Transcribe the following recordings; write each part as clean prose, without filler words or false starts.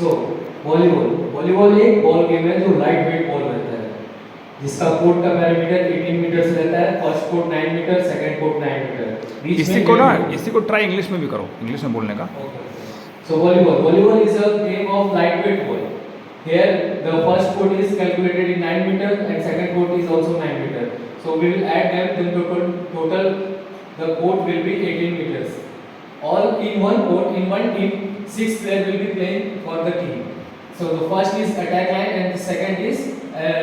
सो volleyball एक ball game है जो लाइट वेट बॉल रहता है, जिसका कोर्ट का पैरामीटर 18 मीटर्स रहता है। First court 9 metre, second court 9 metre. बीच में इसी को ट्राई इंग्लिश में भी करो, इंग्लिश में बोलने का। So volleyball is a game of lightweight ball. Here the first court is calculated in 9 meter and second court is also 9 meter. So we will add them, then total the court will be 18 meters. All in one court, in one team, 6 players will be playing for the team. So the first is attack line and the second is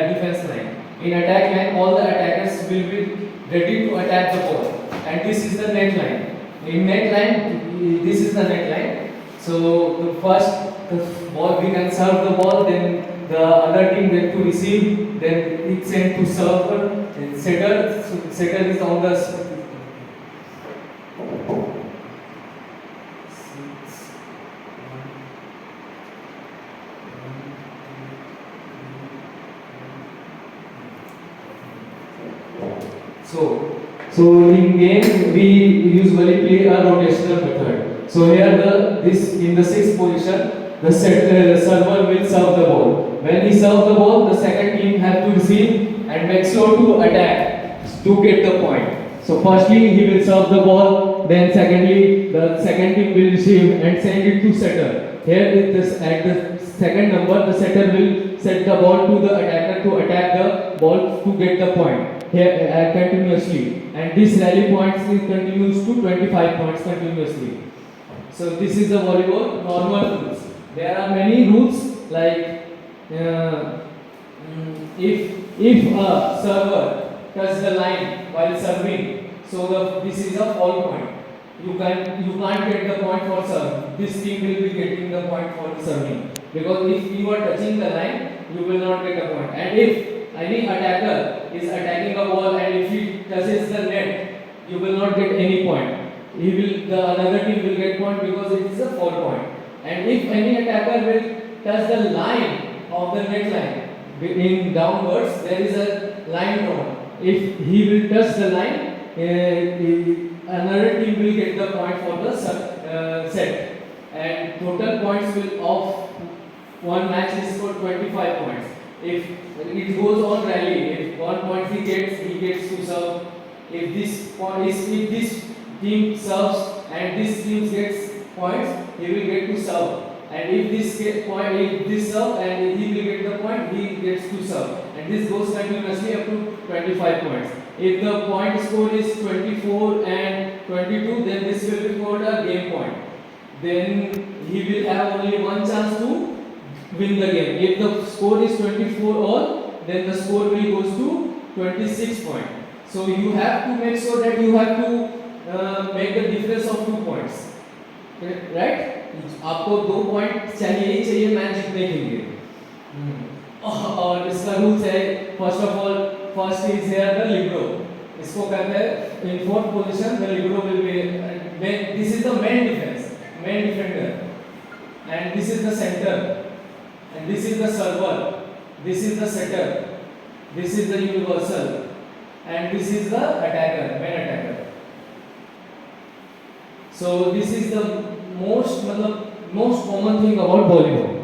defense line. In attack line, all the attackers will be ready to attack the ball, and this is the net line. In net line, this is the net line. So the first ball we can serve the ball, then the other team get to receive, then it sent to server and setter. So setter is on the So in game we usually play a rotational method. So here in the sixth position, the server will serve the ball. When he serves the ball, the second team have to receive and make sure to attack to get the point. So firstly he will serve the ball, then secondly the second team will receive and send it to setter. Here at the second number, the setter will set the ball to the attacker to attack the ball to get the point. Here continuously, and this rally points is continues to 25 points continuously. So this is the volleyball normal rules. There are many rules like if a server touch the line while serving, so this is a foul point. You can't get the point for serve. This team will be getting the point for serving, because if you are touching the line, you will not get a point. And if any attacker is attacking a ball and if he touches the net, you will not get any point. The another team will get point because it is a foul point. And if any attacker will touch the line of the net line in downwards, there is a line drawn. If he will touch the line, another team will get the point for the set. And total points will of one match is for 25 points. If it goes on rally, if 1 point he gets to serve. If this team serves and this team gets points, he will get to serve. And if this serve and he will get the point, he gets to serve. And this goes continuously up to 25 points. If the point score is 24 and 22, then this will be called a game point. Then he will have only one chance to win the game. If the score is 24 all, then the score will goes to 26 points. So you have to make sure that you have to make the difference of 2 points, right? आपको 2 point चाहिए ही चाहिए match जीतने के लिए। और इसका rules है, first of all first is here the Libre. इसको कहते हैं in fourth position the Libre will be, this is the main defender, and this is the centre, and this is the server, this is the setter, this is the universal, and this is the main attacker. So this is the most common thing about volleyball.